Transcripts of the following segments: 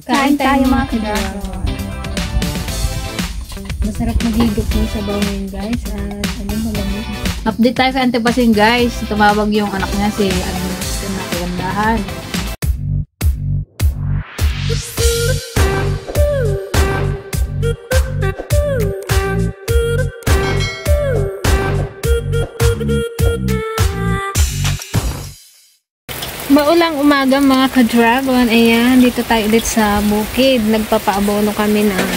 Kain tayo mga ka-dragon. Masarap magigop ng sabaw ngayon guys. At ano malamig. Update tayo kay Ante Pasing guys. Tumawag yung anak niya si na kagandahan. Maulang umaga mga ka-dragon. Ayan, dito tayo ulit sa bukid. Nagpapaabono kami ng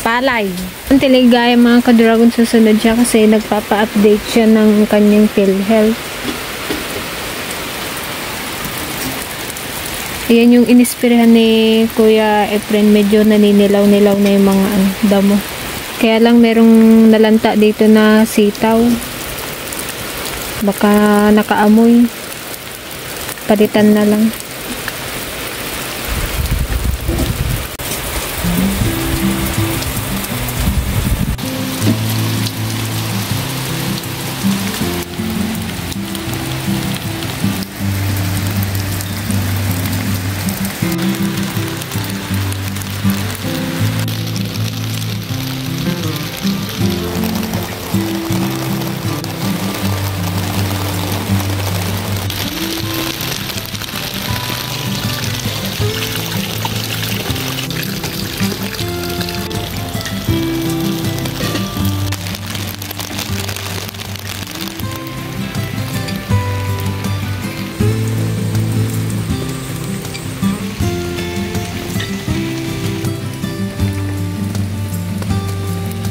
palay. Ang Tiligaya mga ka-dragon, susunod siya kasi nagpapa-update siya ng kanyang PhilHealth. Ayan yung inispirahan ni Kuya Efren. Medyo naninilaw-nilaw na yung mga damo. Kaya lang merong nalanta dito na sitaw. Baka nakaamoy. Palitan na lang.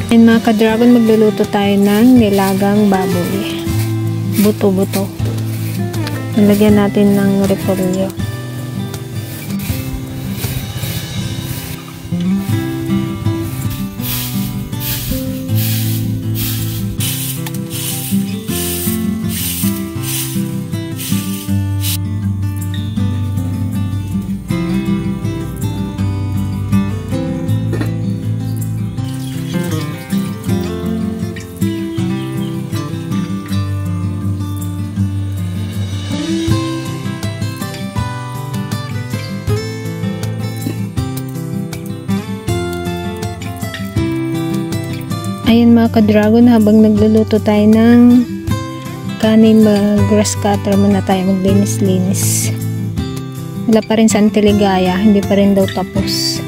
And mga ka-dragon, magluluto tayo ng nilagang baboy. Buto-buto. Nalagyan natin ng repolyo. Ayan mga ka-dragon, habang nagluluto tayo ng kanin, mag-grass cutter muna tayo, maglinis-linis. Wala pa rin sa Antiligaya, hindi pa rin daw tapos.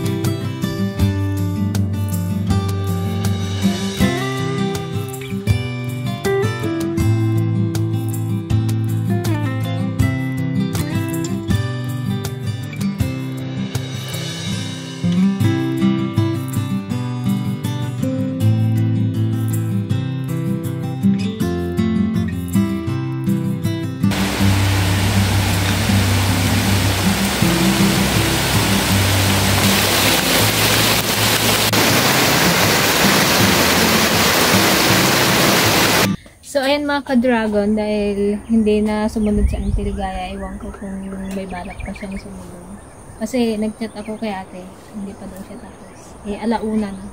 So, ayan mga ka-dragon, dahil hindi na sumunod sa Antiligaya, iwan ko kung may balak pa siyang sumunod. Kasi nag-chat ako kay ate, hindi pa daw siya tapos. Alauna na.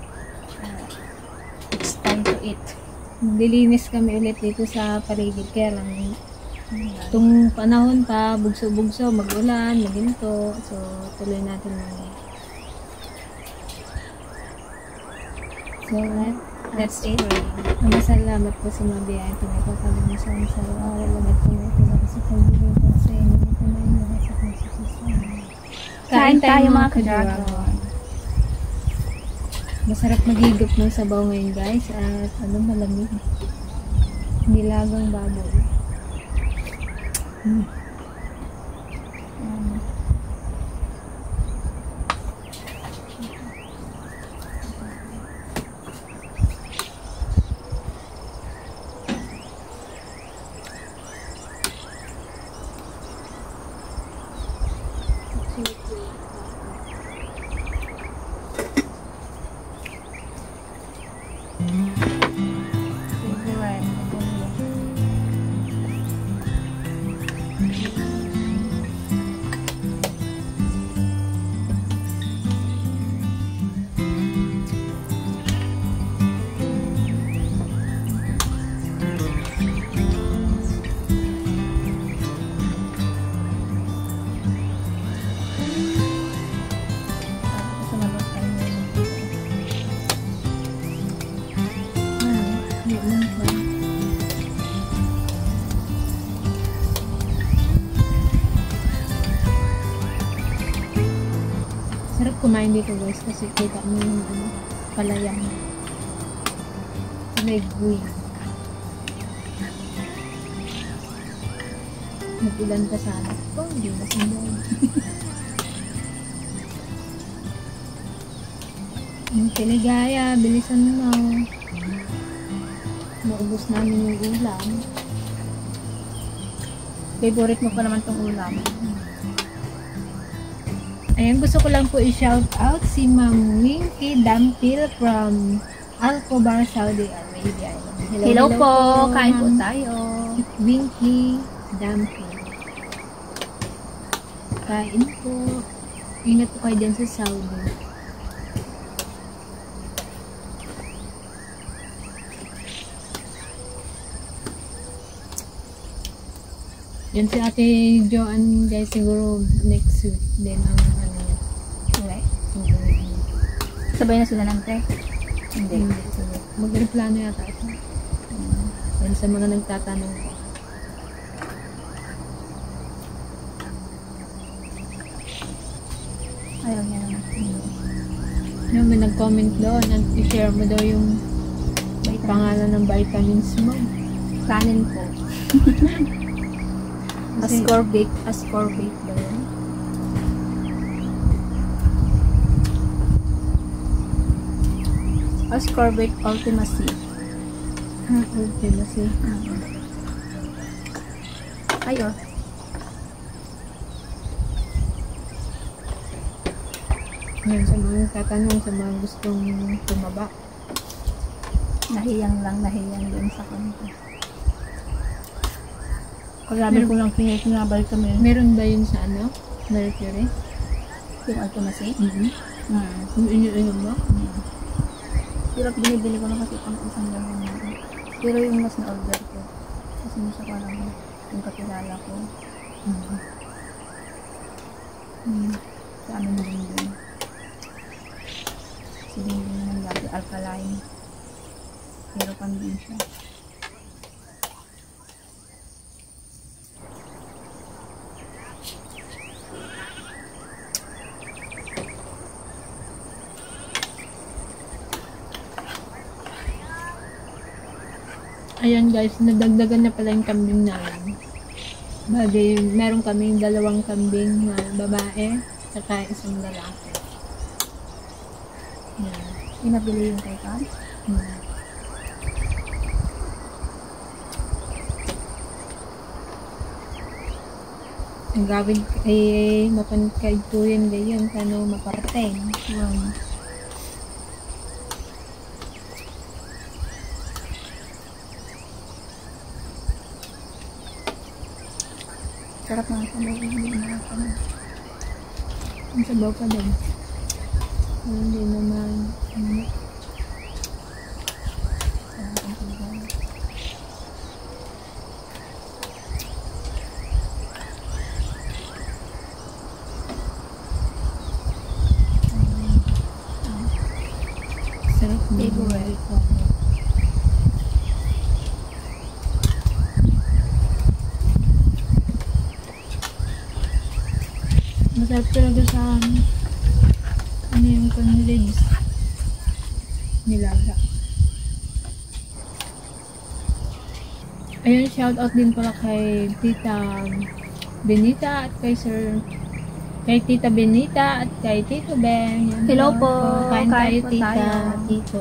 It's time to eat. Lilinis kami ulit dito sa paligid, kaya lang itong panahon pa, bugso-bugso, mag-ulan, maginto. So, tuloy natin lang. So, let's eat. Salamat po sa mga biyaya. Pinagpapalimusan sa araw-araw. Kain tayo mga ka-dragon. Masarap magigop ng sabaw ngayon guys. At ano, malamig. Nilagang baboy. kumain dito guys kasi kita mo yung ano, palayan. May buhay. Nag-ulan pa sana. Oh, hindi na sundan. Ang Teligaya, bilisan mo. Maubos namin yung ulam. Favorite mo pa naman tong ulam. Ayan, gusto ko lang po i-shout out si Ma'am Winky Dampil from Alcobar, Saudi Arabia. Hello po, kain po Ma'am tayo. Winky Dampil. Kain po. Ingat po kayo dyan sa Saudi. Yan si Ate Joanne guys, siguro next week din ang ano niya. Okay. Siguro. Sabay na sila ng te? Hindi. Siguro. Magreplano yata ito. Yan sa mga nagtatanong ko. Ayaw niya naman. Yung may nag-comment doon at i-share mo daw yung pangalan ng vitamins mo. Kanin po. Kasi- Ascorbate ba yun? Ascorbate Ultimacy. Okay na siya. Ayo. Yan sa mga nagtatanong, sa mga gustong tumaba. Nahiyang din sa kanto. Karami ko lang pinabal kami. Meron ba yun sa ano? Mercury? Yung Ultimacy? Yung iniinom mo? Pero binibili ko na kasi pang isang gano'n natin. Pero yung mas na-order ko. Kasi hindi siya parang yung kakilala ko. Sa amin din. Kasi din naman lagi alkaline. Pero pandin siya. Ayan guys, nadagdagan na pala yung kambing namin. Bali, meron kaming 2 kambing na babae, saka isang lalaki. Yan. Inabili yung kay Kam? Ang gawin ay mapankaytuyan gayon kano maparteng. Sarap na sa loob. Ang sabaw pa din. Hindi naman. Sarap na. Favorite. Masarap talaga sa ano yung conlegs nilaga. Ayun, shout out din pala kay Tita Benita at kay Tita Benita at kay Tito Ben. Yan Hello po. Kain tayo, po Tita, tayo. Tito.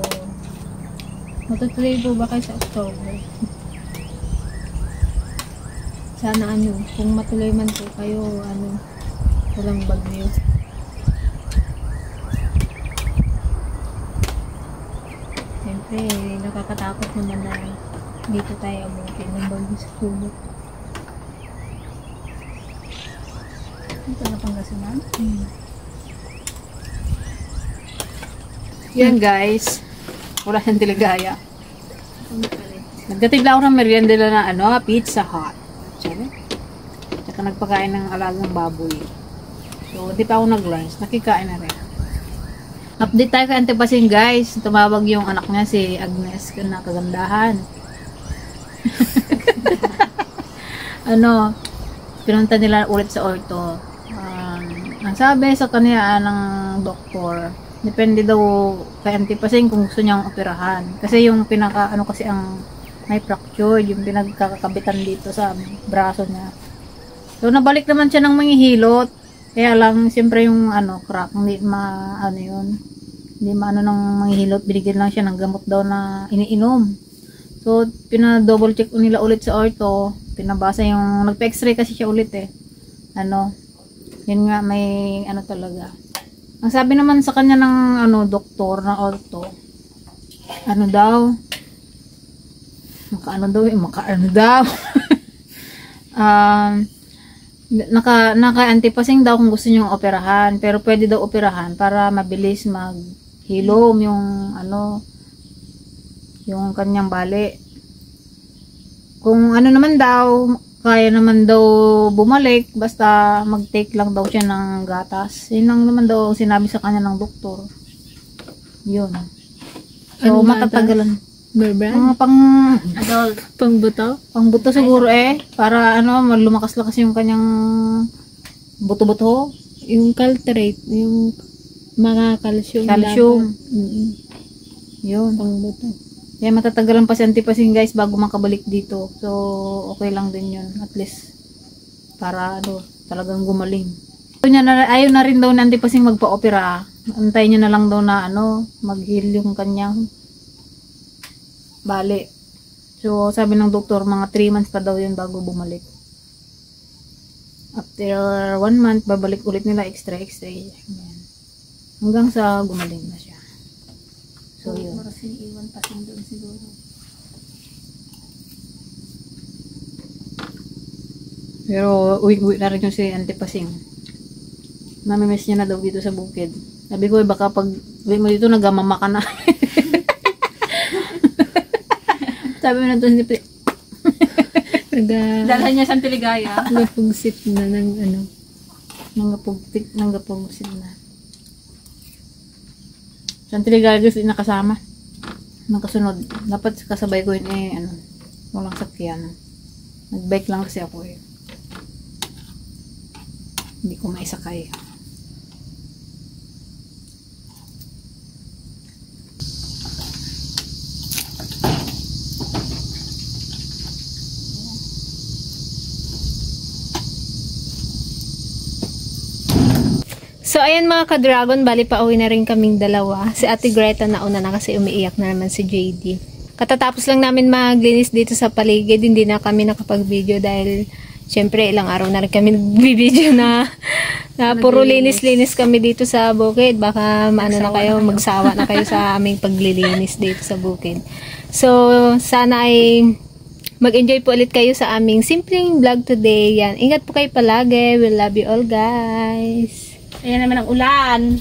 Matutuloy po ba kayo sa October? Sana ano, kung matuloy man po kayo, ano, walang bagyo. Siyempre, nakakatakot naman na dito tayo abutin ng bagyo sa tulog. Ito na Pangasinan? Yan guys, wala siyang Teligaya. Ano pala? Nagdatid lang ako ng merienda na Pizza Hut. Tsaka nagpakain ng alagang baboy. So, hindi pa ako nag-lunch. Nakikain na rin. Update tayo kay Ante Pasing guys. Tumawag yung anak niya si Agnes na kagandahan. Pinunta nila ulit sa orto. Ang sabi sa kanya ng ng doktor. Depende daw kay Auntie Pasing kung gusto niyang operahan. Kasi yung pinaka, ano kasi ang may fracture, yung pinagkakabitan dito sa braso niya. So, nabalik naman siya ng manghihilot. Kaya lang, siyempre yung ano, crack, hindi ano yun. Hindi maano ng manghihilot. Binigyan lang siya ng gamot daw na iniinom. So, pina-double check nila ulit sa ortho. Pinabasa yung, nagpa-x-ray kasi siya ulit eh. Ano, yun nga, may ano talaga. Ang sabi naman sa kanya ng ano, doktor na ortho, ano daw, makaano daw, naka-Auntie Pasing daw kung gusto niyong operahan, pero pwede daw operahan para mabilis maghilom yung ano, yung kanyang bali. Kung ano naman daw, kaya naman daw bumalik, basta mag-take lang daw siya ng gatas. Yun lang naman daw sinabi sa kanya ng doktor. Yun. So, Ano matatagalan. Bear-brand? Mga Adult. Pang-buto? pang-buto siguro eh. Para ano, lumakas-lakas yung kanyang buto-buto. Yung caltrate, yung mga calcium. Calcium. Yun. Pang-buto. Kaya matatagalan pa si Auntie Pasing guys bago makabalik dito. So, okay lang din yun. At least, para ano, talagang gumaling. Ayaw na rin daw ni Auntie Pasing magpa-opera. Antayin niya na lang daw na ano, mag-heal yung kanyang bali. So, sabi ng doktor, mga 3 months pa daw yun bago bumalik. After 1 month, babalik ulit nila extra-extra. Hanggang sa gumaling na siya. So, yun. Kasi iwan Pasing doon siguro. Pero uwi na rin yung si Auntie Pasing. Namimiss niya na daw dito sa bukid. Sabi ko, baka pag uwi mo dito, nagamama ka na. Sabi mo na ito, hindi Dalhan niya sa Tiligaya. Nagpugsit na ng ano. Nanggapugsit na. Sa Tiligaya gusto nakasama. Nakasunod. Dapat kasabay ko yun eh, ano, walang sakyan. Nag-bike lang kasi ako eh. Hindi ko maisakay. So, ayan mga ka-dragon, bali pa uwi na rin kaming dalawa. Si Ate Greta nauna na kasi umiiyak na naman si JD. Katatapos lang namin maglinis dito sa paligid, hindi na kami nakapag-video dahil syempre ilang araw na rin kami nag-video na puro linis-linis kami dito sa bukid. Baka maano na kayo, magsawa na kayo sa aming paglilinis dito sa bukid. So, sana ay mag-enjoy po ulit kayo sa aming simpleng vlog today. Yan. Ingat po kayo palagi. We love you all guys. Ayan naman ang ulan.